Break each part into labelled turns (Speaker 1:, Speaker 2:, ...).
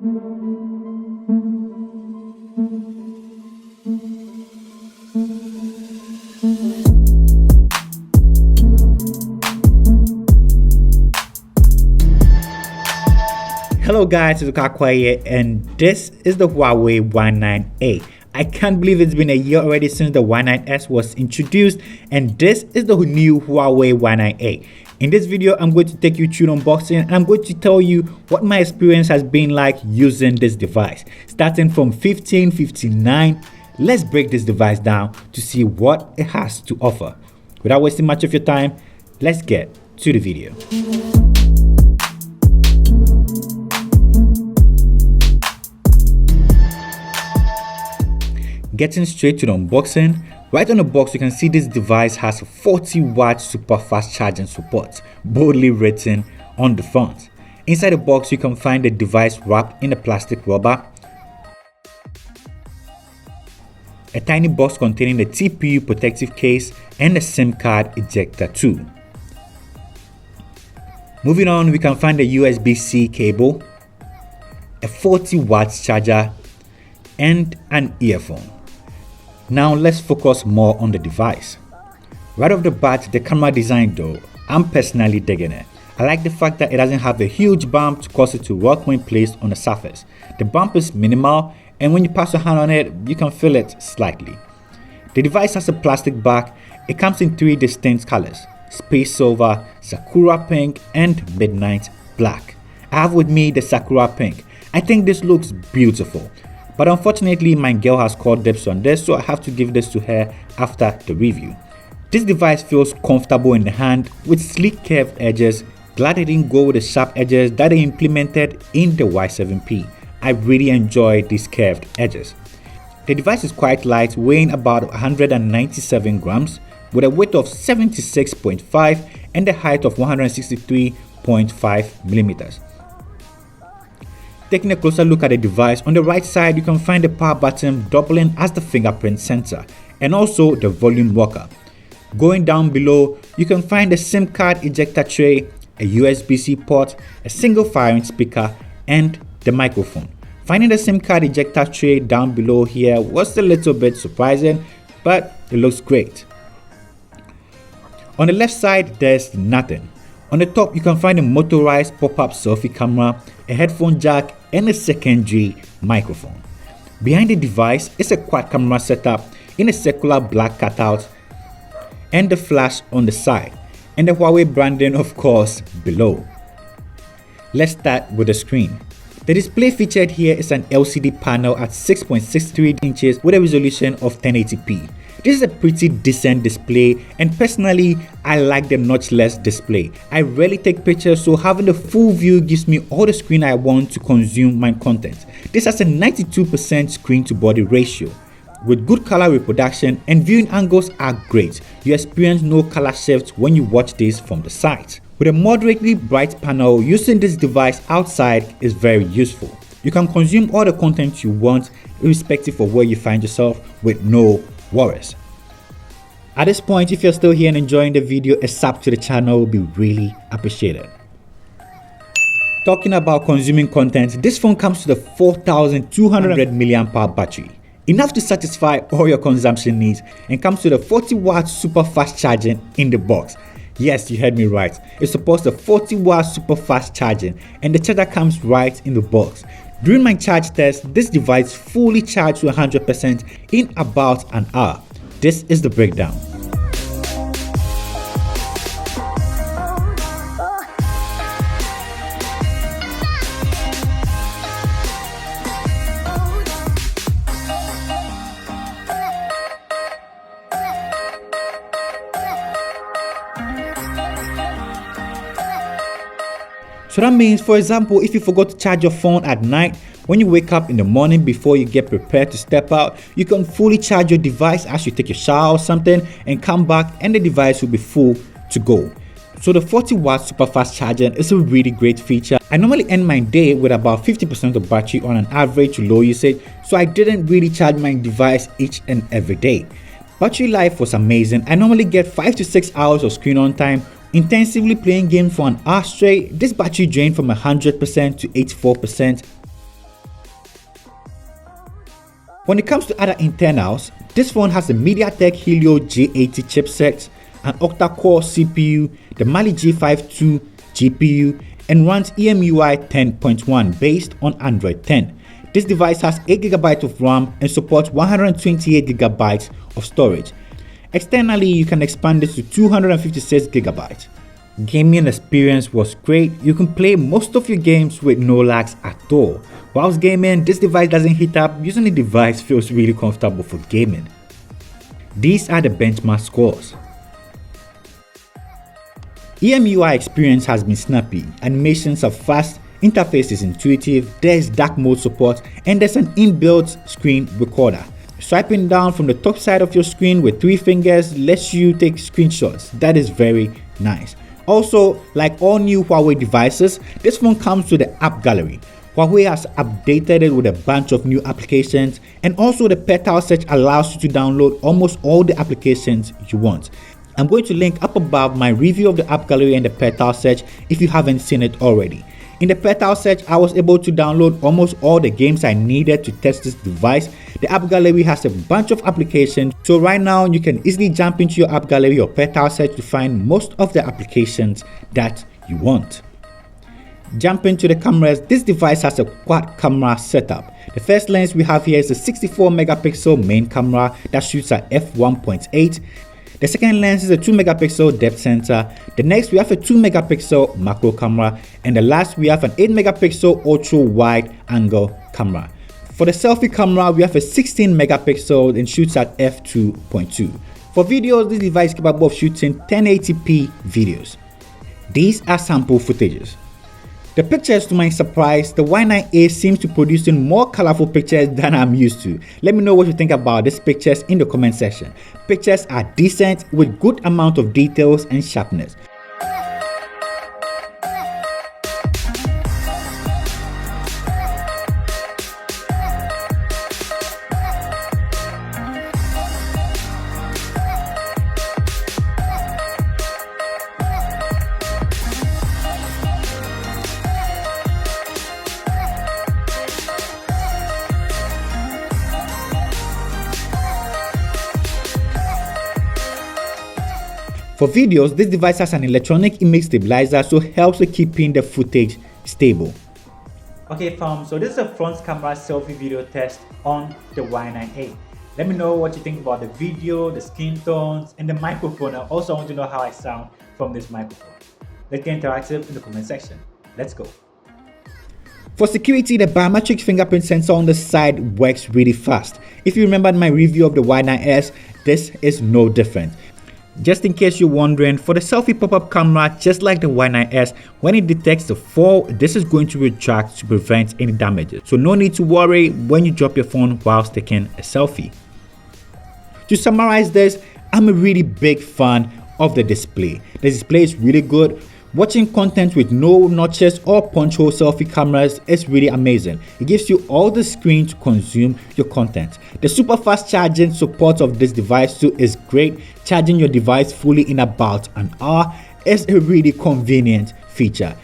Speaker 1: Hello guys, it's Rickaquaog here, and this is the Huawei Y9a. I can't believe it's been a year already since the Y9s was introduced, and this is the new Huawei Y9a. In this video, I'm going to take you through the unboxing, and I'm going to tell you what my experience has been like using this device. Starting from 1559, let's break this device down to see what it has to offer. Without wasting much of your time, let's get to the video. Getting straight to the unboxing, right on the box you can see this device has 40 watt super fast charging support, boldly written on the front. Inside the box you can find the device wrapped in a plastic rubber, a tiny box containing the TPU protective case, and a SIM card ejector tool. Moving on, we can find the USB-C cable, a 40 watt charger, and an earphone. Now let's focus more on the device. Right off the bat, the camera design though, I'm personally digging it. I like the fact that it doesn't have a huge bump to cause it to rock when placed on the surface. The bump is minimal, and when you pass your hand on it, you can feel it slightly. The device has a plastic back. It comes in 3 distinct colors: space silver, sakura pink, and midnight black. I have with me the sakura pink. I think this looks beautiful. But unfortunately, my girl has called dibs on this, so I have to give this to her after the review. This device feels comfortable in the hand with sleek curved edges. Glad they didn't go with the sharp edges that they implemented in the Y7P. I really enjoy these curved edges. The device is quite light, weighing about 197 grams, with a width of 76.5 and a height of 163.5 millimeters. Taking a closer look at the device, on the right side you can find the power button doubling as the fingerprint sensor, and also the volume rocker. Going down below, you can find the SIM card ejector tray, a USB-C port, a single firing speaker, and the microphone. Finding the SIM card ejector tray down below here was a little bit surprising, but it looks great. On the left side, there's nothing. On the top, you can find a motorized pop-up selfie camera, a headphone jack, and a secondary microphone. Behind the device is a quad camera setup in a circular black cutout, and the flash on the side, and the Huawei branding of course below. Let's start with the screen. The display featured here is an LCD panel at 6.63 inches with a resolution of 1080p. This is a pretty decent display, and personally I like the notchless display. I rarely take pictures, so having the full view gives me all the screen I want to consume my content. This has a 92% screen to body ratio. With good color reproduction and viewing angles are great. You experience no color shift when you watch this from the side. With a moderately bright panel, using this device outside is very useful. You can consume all the content you want irrespective of where you find yourself with no worries. At this point, if you're still here and enjoying the video, a sub to the channel will be really appreciated. Talking about consuming content, this phone comes with a 4200 mAh battery, enough to satisfy all your consumption needs, and comes with a 40 watt super fast charging in the box. Yes, you heard me right. It supports the 40 watt super fast charging, and the charger comes right in the box. During my charge test, this device fully charged to 100% in about an hour. This is the breakdown. So that means, for example, if you forgot to charge your phone at night, when you wake up in the morning before you get prepared to step out, you can fully charge your device as you take a shower or something and come back, and the device will be full to go. So the 40 watt super fast charging is a really great feature. I normally end my day with about 50% of battery on an average low usage, so I didn't really charge my device each and every day. Battery life was amazing. I normally get 5 to 6 hours of screen on time. Intensively playing games for an hour straight, this battery drained from 100% to 84%. When it comes to other internals, this phone has a MediaTek Helio G80 chipset, an octa-core CPU, the Mali G52 GPU, and runs EMUI 10.1 based on Android 10. This device has 8GB of RAM and supports 128GB of storage. Externally, you can expand this to 256GB. Gaming experience was great. You can play most of your games with no lags at all. Whilst gaming, this device doesn't heat up. Using the device feels really comfortable for gaming. These are the benchmark scores. EMUI experience has been snappy, animations are fast, interface is intuitive, there is dark mode support, and there's an inbuilt screen recorder. Swiping down from the top side of your screen with 3 fingers lets you take screenshots. That is very nice. Also, like all new Huawei devices, this phone comes with the app gallery. Huawei has updated it with a bunch of new applications, and also the petal search allows you to download almost all the applications you want. I'm going to link up above my review of the app gallery and the petal search if you haven't seen it already. In the petal search, I was able to download almost all the games I needed to test this device. The app gallery has a bunch of applications, so right now you can easily jump into your app gallery or petal search to find most of the applications that you want. Jumping to the cameras, this device has a quad camera setup. The first lens we have here is a 64 megapixel main camera that shoots at f1.8. The second lens is a 2 megapixel depth sensor. The next we have a 2 megapixel macro camera, and the last we have an 8 megapixel ultra wide angle camera. For the selfie camera, we have a 16 megapixel and shoots at f2.2. For videos, this device is capable of shooting 1080p videos. These are sample footages. The pictures, to my surprise, the Y9a seems to producing more colorful pictures than I'm used to. Let me know what you think about these pictures in the comment section. Pictures are decent with good amount of details and sharpness. For videos, this device has an electronic image stabilizer, so helps with keeping the footage stable. Okay fam, so this is a front camera selfie video test on the Y9a. Let me know what you think about the video, the skin tones, and the microphone. I also want to know how I sound from this microphone. Let's get interactive in the comment section. Let's go. For security, the biometric fingerprint sensor on the side works really fast. If you remember my review of the Y9s, this is no different. Just in case you're wondering, for the selfie pop-up camera, just like the Y9s, when it detects the fall, this is going to retract to prevent any damages. So no need to worry when you drop your phone whilst taking a selfie. To summarize this, I'm a really big fan of the display. The display is really good. Watching content with no notches or punch hole selfie cameras is really amazing. It gives you all the screen to consume your content. The super fast charging support of this device too is great. Charging your device fully in about an hour is a really convenient feature.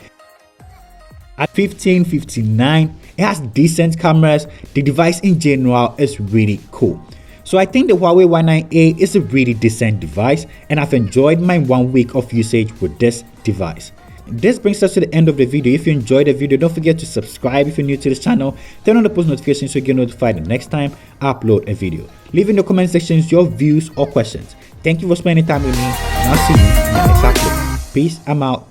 Speaker 1: At 1559, it has decent cameras. The device in general is really cool. So I think the Huawei Y9a is a really decent device, and I've enjoyed my 1 week of usage with this device. This brings us to the end of the video. If you enjoyed the video, don't forget to subscribe if you're new to this channel. Turn on the post notifications so you get notified the next time I upload a video. Leave in the comment sections your views or questions. Thank you for spending time with me, and I'll see you in the next upload. Peace, I'm out.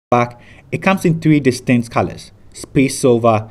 Speaker 1: Back, it comes in 3 distinct colors: space silver,